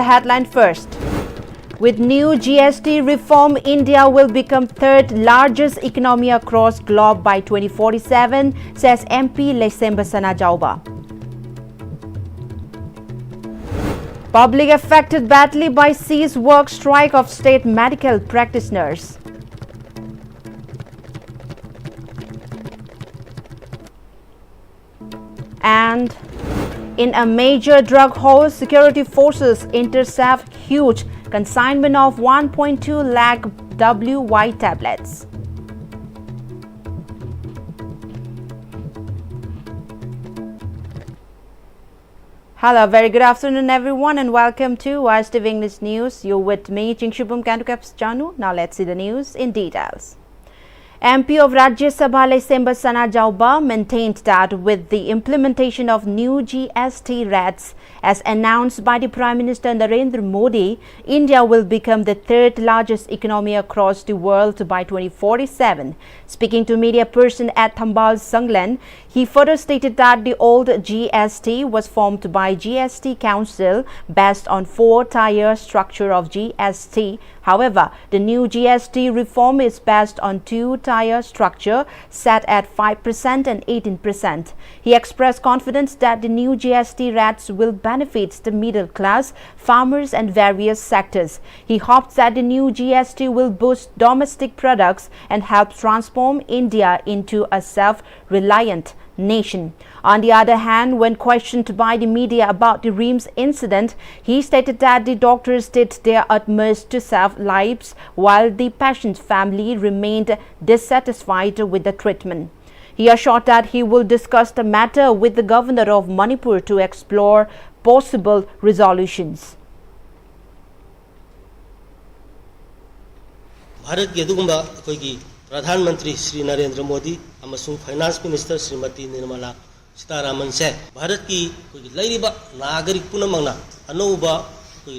The headline first. With new GST reform, India will become third largest economy across globe by 2047, says MP Lesemba Sanajauba. Public affected badly by cease work strike of state medical practitioners. And in a major drug haul, security forces intercept huge consignment of 1.2 lakh WY tablets. Hello, very good afternoon everyone and welcome to Pm-Istv English News. You're with me, Chingshubum Kandukaps Janu. Now let's see the news in details. MP of Rajya Sabha Lesemba Sanajauba maintained that with the implementation of new GST rates as announced by the Prime Minister Narendra Modi, India will become the third largest economy across the world by 2047. Speaking to media person at Thambal Sanglan, he further stated that the old GST was formed by GST Council based on 4-tier structure of GST. However, the new GST reform is based on 2-tier structure set at 5% and 18%. He expressed confidence that the new GST rates will benefit the middle class, farmers and various sectors. He hopes that the new GST will boost domestic products and help transform India into a self-reliant nation. On the other hand, when questioned by the media about the RIMS incident, he stated that the doctors did their utmost to save lives while the patient's family remained dissatisfied with the treatment. He assured that he will discuss the matter with the governor of Manipur to explore possible resolutions. Pradhan Mantri Shri Narendra Modi amasung Finance Minister Srimati Nirmala Sitaraman se Bharat ki lairiba nagarik punamangna anuba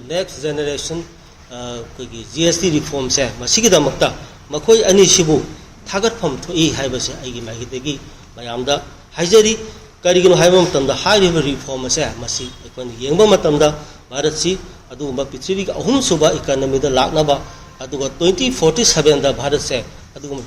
next generation GST reform se masigidamakta makoi ani sibu thagatpham thoi haibase aigi magidegi mayamda haijari karigino haiba matamda hairiba reform se masi ekon yengba matamda Bharat si aduma prithvi ka ahum suba economy da laknaba aduga 2047 da Bharat se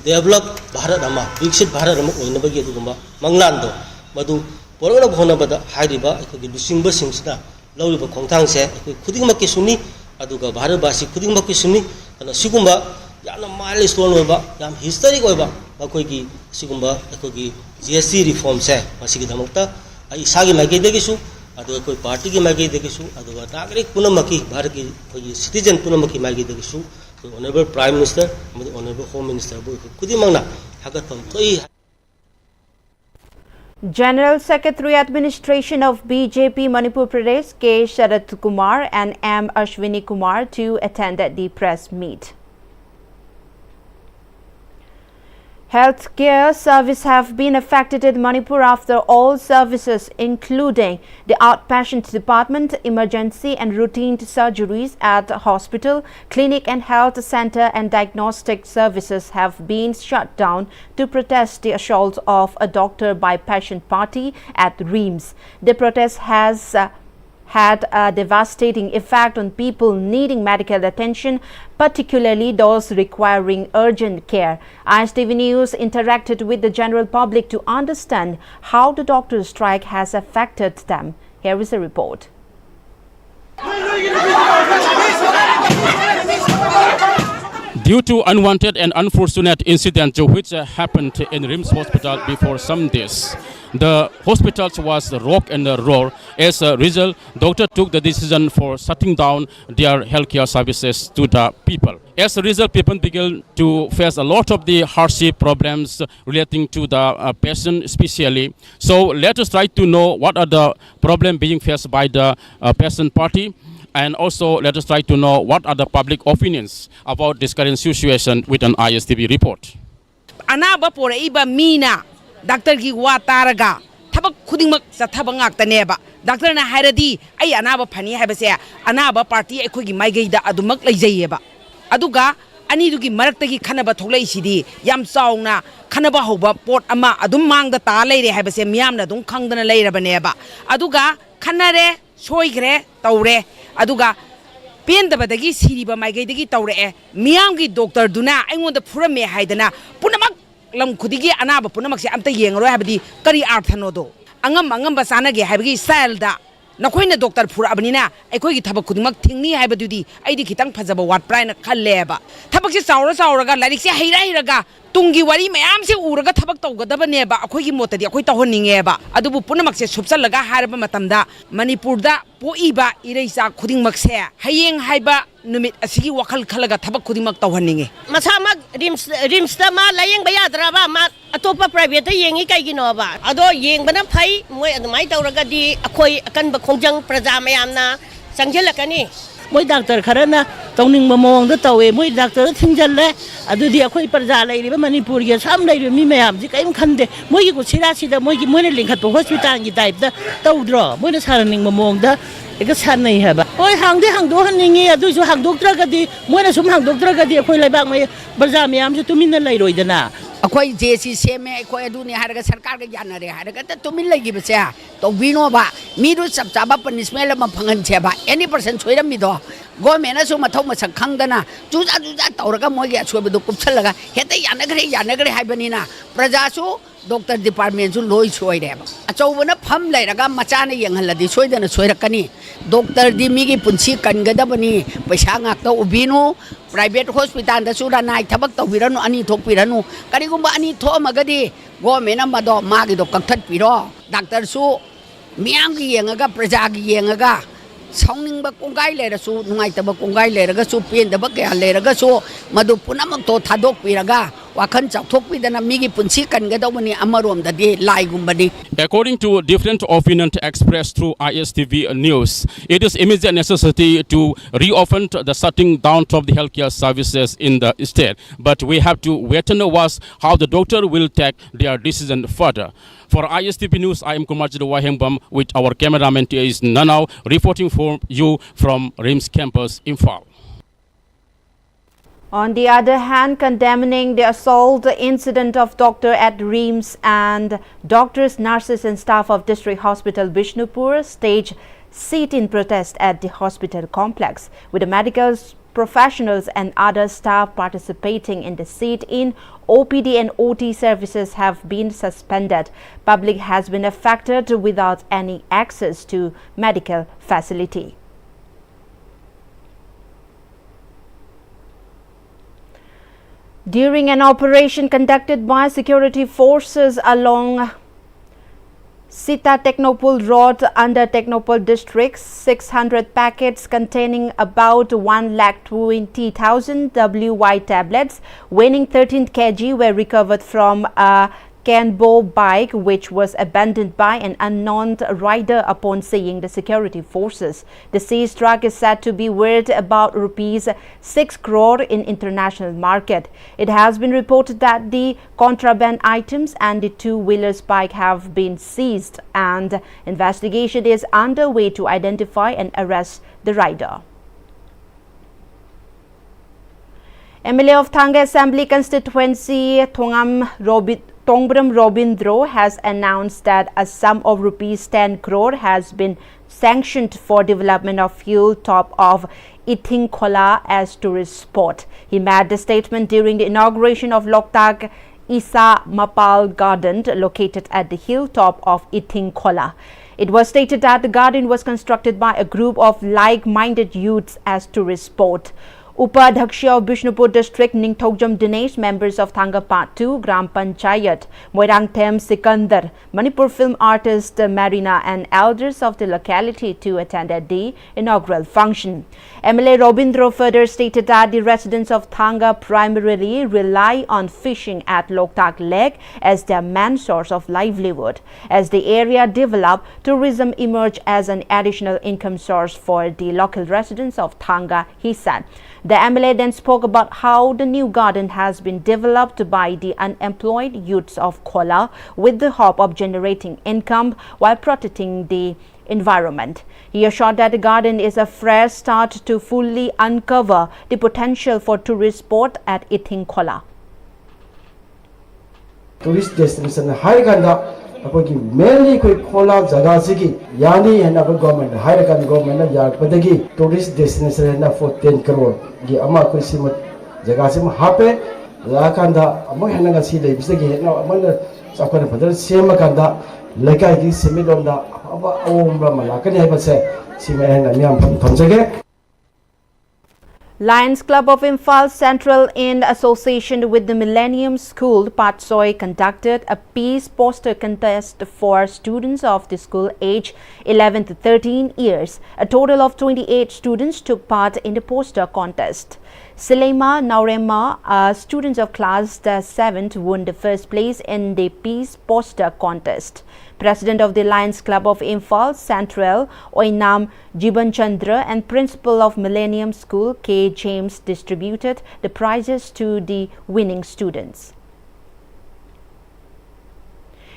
develop Bharat ama Viksit Bharat ama oinabagi adugumba manglando madu porona bhonabada hairiba ekoi lusingba singsida lauriba khongthang se ekoi khudingmakki suni aduga Bharat basi khudingmakki suni ana sigumba yana milestone oiba yam historic oiba makoigi sigumba ekoi GST reform se masigi damakta ai isagi magai degisu aduga koi party gi magai degisu aduga nagarik punamaki Bharat ki koi citizen punamaki magai degisu Honorable Prime Minister, Honorable Home Minister, General Secretary Administration of BJP Manipur Pradesh K. Sharath Kumar and M. Ashwini Kumar too attended the press meet. Healthcare services have been affected in Manipur after all services, including the outpatient department, emergency and routine surgeries at hospital, clinic and health center and diagnostic services have been shut down to protest the assault of a doctor by patient party at RIMS. The protest has had a devastating effect on people needing medical attention, particularly those requiring urgent care. Pm-Istv News interacted with the general public to understand how the doctor's strike has affected them. Here is a report. Due to unwanted and unfortunate incident which happened in RIMS hospital before some days, the hospital was rock and roll. As a result, doctor took the decision for shutting down their healthcare services to the people. As a result, people began to face a lot of the hardship problems relating to the patient especially. So let us try to know what are the problems being faced by the patient party. And also, let us try to know what are the public opinions about this current situation with an Pm-Istv report. Anaba pora iba mina, Doctor ki wataraga, tabak kuding sa tabangak taneba. Doctor na haradi, ay anaba pani habasya, anaba party ekugi maigida adumak lajayeba. Aduga, anidugi maraktagi kanaba tolay sidi, yam saw na kanaba hoba port ama adumang da talay habasya miam na dung kang na lay rabaneba. Aduga, kanare, soy gre, taure. Aduga ꯄꯦꯟꯗꯕꯗꯒꯤ ꯁꯤꯔꯤꯕ ꯃꯥꯏꯀꯩꯗꯒꯤ ꯇꯧꯔꯛꯑꯦ ꯃꯤꯌꯥꯝꯒꯤ ꯗꯣꯛꯇꯔꯗꯨꯅ ꯑꯩꯉꯣꯟꯗ ꯐꯨꯔꯝꯃꯦ ꯍꯥꯏꯗꯅ ꯄꯨꯝꯅꯃꯛ ꯂꯝ ꯈꯨꯗꯤꯡꯒꯤ ꯑꯅꯥꯕ ꯄꯨꯝꯅꯃꯛꯁꯦ ꯑꯝꯇ ꯌꯦꯡꯉꯔꯣꯏ ꯍꯥꯏꯕꯗꯤ ꯀꯔꯤ ꯑꯥꯔꯊꯅꯣꯗꯣ ꯑꯉꯝꯕ ꯆꯥꯟꯅꯒꯦ ꯍꯥꯏꯕꯒꯤ ꯁ꯭ꯇꯥꯏꯜꯗ ꯅꯈꯣꯏꯅ ꯗꯣꯛꯇꯔ ꯐꯨꯔꯛꯑꯕꯅꯤꯅ ꯑꯩꯈꯣꯏꯒꯤ ꯊꯕꯛ ꯈꯨꯗꯤꯡꯃꯛ ꯊꯤꯡꯅꯤ ꯍꯥꯏꯕꯗꯨꯗꯤ ꯑꯩꯗꯤ ꯈꯤꯇꯪ ꯐꯖꯕ ꯋꯥꯠꯄ꯭ꯔꯥ ꯍꯥꯏꯅ ꯈꯜꯂꯦꯕ ꯊꯕꯛꯁꯦ ꯆꯥꯎꯔꯒ ꯂꯥꯏꯔꯤꯛꯁꯦ ꯍꯩꯔꯒ ꯇꯨꯡꯒꯤ ꯋꯥꯔꯤ ꯃꯌꯥꯝꯁꯦ ꯎꯔꯒ ꯊꯕꯛ ꯇꯧꯒꯗꯕꯅꯦꯕ ꯑꯩꯈꯣꯏꯒꯤ ꯃꯣꯠꯇꯗꯤ ꯑꯩꯈꯣꯏ ꯇꯧꯍꯟꯅꯤꯡꯉꯦꯕ ꯑꯗꯨꯕꯨ ꯄꯨꯝꯅꯃꯛꯁꯦ ꯁꯨꯞꯆꯜꯂꯒ ꯍꯥꯏꯔꯕ ꯃꯇꯝꯗ ꯃꯅꯤꯄꯨꯔꯗ ꯄꯣꯛꯏꯕ ꯏꯔꯩꯆꯥ ꯈꯨꯗꯤꯡꯃꯛꯁꯦ ꯍꯌꯦꯡ ꯍꯥꯏꯕ ꯅꯨꯃꯤꯠ ꯑꯁꯤꯒꯤ ꯋꯥꯈꯜ ꯈꯜꯂꯒ ꯊꯕꯛ ꯈꯨꯗꯤꯡꯃꯛ ꯇꯧꯍꯟꯅꯤꯡꯉꯦ ꯃꯁꯥꯃꯛ ꯔꯤꯝꯁꯇ ꯃꯥ ꯂꯥꯌꯦꯡꯕ ꯌꯥꯗ꯭ꯔꯕ ꯃꯥ ꯑꯇꯣꯞꯄ ꯄ꯭ꯔꯥꯏꯚꯦꯠꯇ ꯌꯦꯡꯉꯤ ꯀꯩꯒꯤꯅꯣꯕ ꯑꯗꯣ ꯌꯦꯡꯕꯅ ꯐꯩ ꯃꯣꯏ ꯑꯗꯨꯃꯥꯏꯅ ꯇꯧꯔꯒꯗꯤ ꯑꯩꯈꯣꯏ ꯑꯀꯟꯕ ꯈꯣꯡꯖꯪ प्रजा ꯃꯌꯥꯝꯅ ꯆꯪꯁꯤꯜꯂꯛꯀꯅꯤ ꯃꯣꯏ ꯗꯥꯛꯇꯔ ꯈꯔꯅ ꯇꯧꯅꯤꯡꯕ ꯃꯑꯣꯡꯗ ꯇꯧꯋꯦ ꯃꯣꯏ ꯗꯥꯛꯇꯔ ꯊꯤꯡꯖꯜꯂꯦ ꯑꯗꯨꯗꯤ ꯑꯩꯈꯣꯏ ꯄ꯭ꯔꯖꯥ ꯂꯩꯔꯤꯕ ꯃꯅꯤꯄꯨꯔꯒꯤ ꯑꯁꯥꯝ ꯂꯩꯔꯤꯕ ꯃꯤ ꯃꯌꯥꯝꯁꯤ ꯀꯔꯤꯝ ꯈꯟꯗꯦ ꯃꯣꯏꯒꯤ ꯀꯨꯠꯁꯤꯔꯥꯁꯤꯗ ꯃꯣꯏꯅ ꯂꯤꯡꯈꯠꯄ ꯍꯣꯁꯄꯤꯇꯥꯜꯒꯤ ꯇꯥꯏꯞꯇ ꯇꯧꯗ꯭ꯔꯣ ꯃꯣꯏꯅ ꯁꯥꯟꯅꯅꯤꯡꯕ ꯃꯑꯣꯡꯗ ꯍꯦꯛꯇ ꯁꯥꯟꯅꯩ ꯍꯥꯏꯕ ꯍꯣꯏ ꯍꯥꯡꯗꯣꯛꯍꯟꯅꯤꯡꯉꯤ ꯑꯗꯨꯏꯁꯨ ꯍꯥꯡꯗꯣꯛꯇ꯭ꯔꯒꯗꯤ ꯃꯣꯏꯅ ꯁꯨꯝ ꯍꯥꯡꯗꯣꯛꯇ꯭ꯔꯒꯗꯤ ꯑꯩꯈꯣꯏ ꯂꯩꯕꯥꯛ ꯄ꯭ꯔꯖꯥ ꯃꯌꯥꯝꯁꯨ ꯇꯨꯃꯤꯟꯅ ꯂꯩꯔꯣꯏꯗꯅ ꯑꯩꯈꯣꯏ ꯖꯦꯁꯤ ꯁꯦꯝꯃꯦ ꯑꯩꯈꯣꯏ ꯑꯗꯨꯅꯤ ꯍꯥꯏꯔꯒ ꯁꯔꯀꯥꯔꯒ ꯌꯥꯅꯔꯦ ꯍꯥꯏꯔꯒ ꯇꯨꯃꯤꯟ ꯂꯩꯈꯤꯕꯁꯦ ꯇꯧꯕꯤꯅꯣꯕ ꯃꯤꯗꯨ ꯆꯞ ꯆꯥꯕ ꯄꯅꯤꯁꯃꯦꯟ ꯑꯃ ꯐꯪꯍꯟꯁꯦꯕ ꯑꯦꯅꯤ ꯄꯔꯁꯟ ꯁꯣꯏꯔꯝꯃꯤꯗꯣ ꯒꯣꯔꯃꯦꯟꯅꯁꯨ ꯃꯊꯧ ꯃꯁꯛ ꯈꯪꯗꯅ ꯆꯨꯖꯥ ꯇꯧꯔꯒ ꯃꯣꯏꯒꯤ ꯑꯁꯣꯏꯕꯗꯣ ꯀꯨꯞꯁꯜꯂꯒ ꯍꯦꯛꯇ ꯌꯥꯅꯈ꯭ꯔꯦ ꯍꯥꯏꯕꯅꯤꯅ ꯄ꯭ꯔꯖꯥꯁꯨ ꯗꯣꯛꯇꯔ ꯗꯤꯄꯥꯔꯠꯃꯦꯟꯁꯨ ꯂꯣꯏ ꯁꯣꯏꯔꯦꯕ ꯑꯆꯧꯕꯅ ꯐꯝ ꯂꯩꯔꯒ ꯃꯆꯥꯅ ꯌꯦꯡꯍꯜꯂꯗꯤ ꯁꯣꯏꯗꯅ ꯁꯣꯏꯔꯛꯀꯅꯤ ꯗꯣꯛꯇꯔꯗꯤ ꯃꯤꯒꯤ ꯄꯨꯟꯁꯤ ꯀꯟꯒꯗꯕꯅꯤ ꯄꯩꯁꯥ ꯉꯥꯛꯇ ꯎꯕꯤꯅꯨ ꯄ꯭ꯔꯥꯏꯚꯦꯠ ꯍꯣꯁꯄꯤꯇꯥꯜꯗꯁꯨ ꯔꯅꯥꯏ ꯊꯕꯛ ꯇꯧꯕꯤꯔꯅꯨ ꯑꯅꯤ ꯊꯣꯛꯄꯤꯔꯅꯨ ꯀꯔꯤꯒꯨꯝꯕ ꯑꯅꯤ ꯊꯣꯛꯑꯝꯃꯒꯗꯤ ꯒꯣꯔꯃꯦꯟꯅ ꯃꯥꯒꯤꯗꯣ ꯀꯛꯊꯠꯄꯤꯔꯣ ꯗꯥꯛꯇꯔꯁꯨ ꯃꯤꯌꯥꯝꯒꯤ ꯌꯦꯡꯉꯒ ꯄ꯭ꯔꯖꯥꯒꯤ ꯌꯦꯡꯉꯒ ꯁꯥꯎꯅꯤꯡꯕ ꯀꯣꯡꯒꯥꯏ ꯂꯩꯔꯁꯨ ꯅꯨꯡꯉꯥꯏꯇꯕ ꯀꯣꯡꯒꯥꯏ ꯂꯩꯔꯒꯁꯨ ꯄꯦꯟꯗꯕ ꯀꯌꯥ ꯂꯩꯔꯒꯁꯨ ꯃꯗꯨ ꯄꯨꯝꯅꯃꯛꯇꯣ ꯊꯥꯗꯣꯛꯄꯤꯔꯒ ꯋꯥꯈꯜ ꯆꯥꯎꯊꯣꯛꯄꯤꯗꯅ ꯃꯤꯒꯤ ꯄꯨꯟꯁꯤ ꯀꯟꯒꯗꯧꯕꯅꯤ ꯑꯃꯔꯣꯝꯗꯗꯤ ꯂꯥꯏꯒꯨꯝꯕꯅꯤ. According to different opinions expressed through ISTV News, it is immediate necessity to reopen the shutting down of the healthcare services in the state. But we have to wait and watch how the doctor will take their decision further. For ISTV News, I am Kumar Wahengbam with our cameraman is Nanau reporting for you from RIMS campus, Imphal. On the other hand, condemning the assault incident of doctor at RIMS and doctors, nurses and staff of District Hospital Bishnupur staged sit-in protest at the hospital complex, with the medical professionals and other staff participating in the sit-in. OPD and OT services have been suspended. Public has been affected without any access to medical facility. During an operation conducted by security forces along Sita Technopole Road under Technopole District, 600 packets containing about 1,20,000 WY tablets weighing 13 kg were recovered from a Canbo bike which was abandoned by an unknown rider upon seeing the security forces. The seized truck is said to be worth about rupees 6 crore in international market. It has been reported that the contraband items and the two-wheelers bike have been seized, and investigation is underway to identify and arrest the rider. MLA of Thanga Assembly constituency Tongbram Robindro has announced that a sum of rupees 10 crore has been sanctioned for development of fuel top of Ithingkhola as tourist spot. He made the statement during the inauguration of Loktak Isa Mapal Garden located at the hilltop of Ithingkhola. It was stated that the garden was constructed by a group of like-minded youths as tourist spot. Upadhyakshya of Bishnupur District Ningthogjam Dinesh, members of Thanga Part 2, Gram Panchayat, Moirangthem Sikandar, Manipur film artist Marina and elders of the locality too attended the inaugural function. MLA Robindro further stated that the residents of Thanga primarily rely on fishing at Loktak Lake as their main source of livelihood. As the area developed, tourism emerged as an additional income source for the local residents of Thanga, he said. The MLA then spoke about how the new garden has been developed by the unemployed youths of Khola with the hope of generating income while protecting the environment. He assured that the garden is a fresh start to fully uncover the potential for tourist spot at Ithingkhola. tourist destination hairaganda apogi mainly koi khola jaga sigi yani and our government hairagan government na yarpadagi tourist destination na for 10 crore gi ama koi simat jaga sim hape lakanda among hanaga si le bisagi na amana sakona padar sema kanda lekai gi semilonda aba awomba malakani habase sima hena miam thamjage. Lions Club of Imphal Central, in association with the Millennium School, Patsoy, conducted a peace poster contest for students of the school aged 11 to 13 years. A total of 28 students took part in the poster contest. Silema Naurema, students of class 7th, won the first place in the peace poster contest. President of the Lions Club of Imphal Central, Oinam Jiban Chandra, and Principal of Millennium School, K. James, distributed the prizes to the winning students.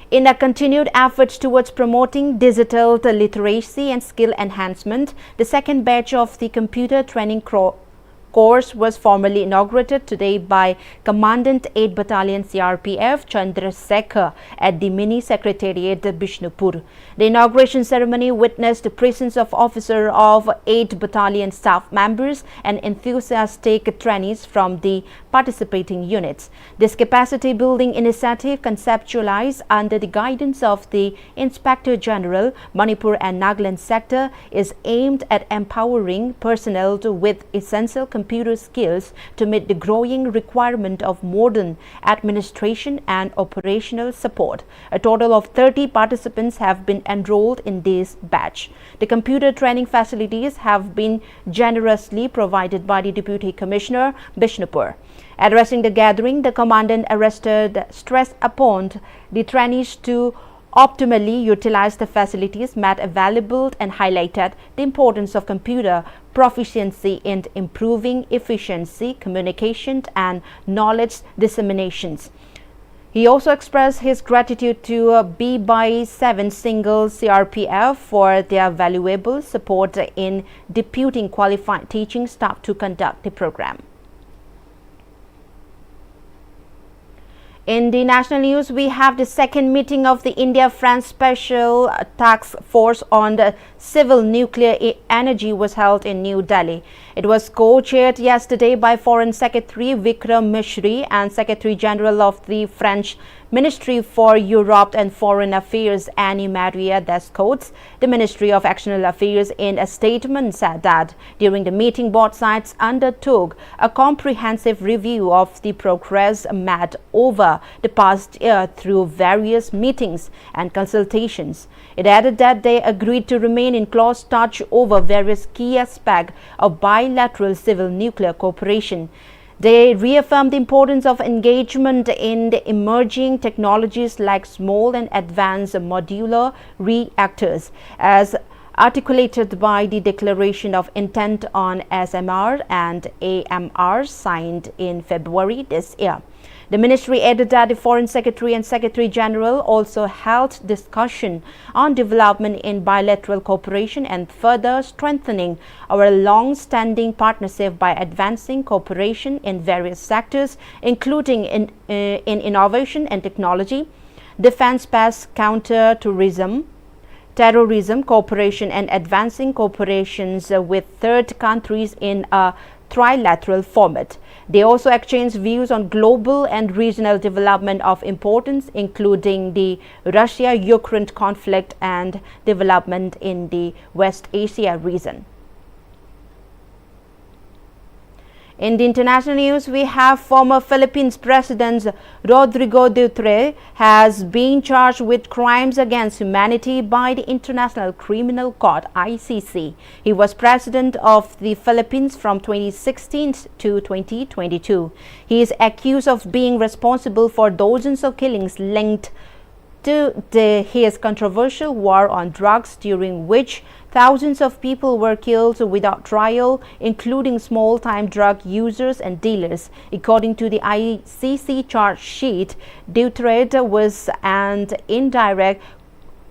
In a continued effort towards promoting digital literacy and skill enhancement, the second batch of the computer training course was formally inaugurated today by Commandant 8 Battalion CRPF Chandra Sekhar at the Mini Secretariat Bishnupur. The inauguration ceremony witnessed the presence of officers of 8 Battalion staff members and enthusiastic trainees from the participating units. This capacity building initiative, conceptualized under the guidance of the Inspector General, Manipur and Nagaland sector, is aimed at empowering personnel with essential computer skills to meet the growing requirement of modern administration and operational support. A total of 30 participants have been enrolled in this batch. The computer training facilities have been generously provided by the Deputy Commissioner, Bishnupur. Addressing the gathering, the Commandant arrested stress upon the trainees to optimally utilize the facilities made available and highlighted the importance of computer proficiency in improving efficiency, communication and knowledge disseminations. He also expressed his gratitude to B by 7 single CRPF for their valuable support in deputing qualified teaching staff to conduct the program. In the national news, we have the second meeting of the India-France Special Task Force on the Civil Nuclear Energy was held in New Delhi. It was co-chaired yesterday by Foreign Secretary Vikram Misri and Secretary General of the French Ministry for Europe and Foreign Affairs Annie-Marie Descotes. The Ministry of External Affairs in a statement said that during the meeting both sides undertook a comprehensive review of the progress made over the past year through various meetings and consultations. It added that they agreed to remain in close touch over various key aspects of bilateral civil nuclear cooperation. They reaffirmed the importance of engagement in the emerging technologies like small and advanced modular reactors, as articulated by the Declaration of Intent on SMR and AMR signed in February this year. The ministry added that the Foreign Secretary and Secretary General also held discussion on development in bilateral cooperation and further strengthening our long-standing partnership by advancing cooperation in various sectors, including in innovation and technology, defense, space, counter-terrorism, cooperation and advancing cooperations with third countries in a trilateral format. They also exchanged views on global and regional development of importance, including the Russia-Ukraine conflict and development in the West Asia region. In the international news, we have former Philippines President Rodrigo Duterte has been charged with crimes against humanity by the International Criminal Court (ICC). He was president of the Philippines from 2016 to 2022. He is accused of being responsible for dozens of killings linked to his controversial war on drugs, during which thousands of people were killed without trial, including small-time drug users and dealers. According to the ICC charge sheet, Duterte was an indirect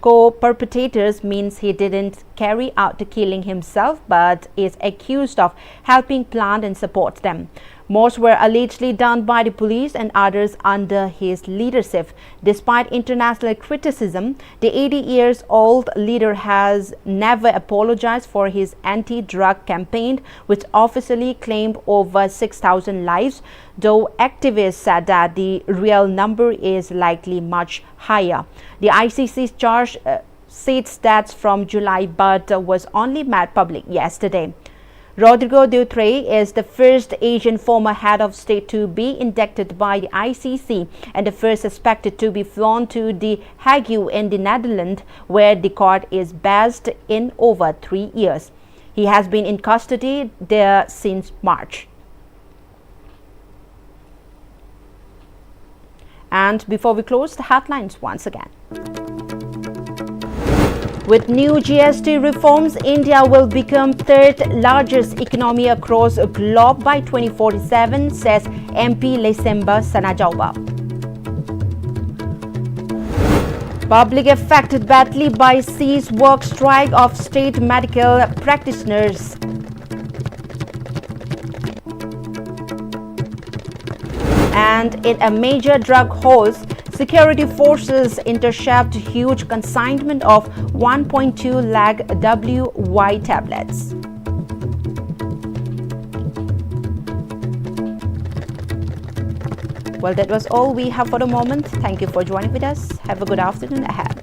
co-perpetrators, means he didn't carry out the killing himself but is accused of helping plan and support them. Most were allegedly done by the police and others under his leadership. Despite international criticism, the 80-year-old leader has never apologized for his anti-drug campaign, which officially claimed over 6,000 lives, though activists said that the real number is likely much higher. The ICC's charge said stats from July but was only made public yesterday. Rodrigo Duterte is the first Asian former head of state to be indicted by the ICC and the first suspected to be flown to The Hague in the Netherlands, where the court is based, in over 3 years. He has been in custody there since March. And before we close, the headlines once again. With new GST reforms, India will become third largest economy across the globe by 2047, says MP Lesemba Sanajauba. Public affected badly by cease work strike of state medical practitioners. And in a major drug house, security forces intercept huge consignment of 1.2 lakh WY tablets. Well, that was all we have for the moment. Thank you for joining with us. Have a good afternoon ahead.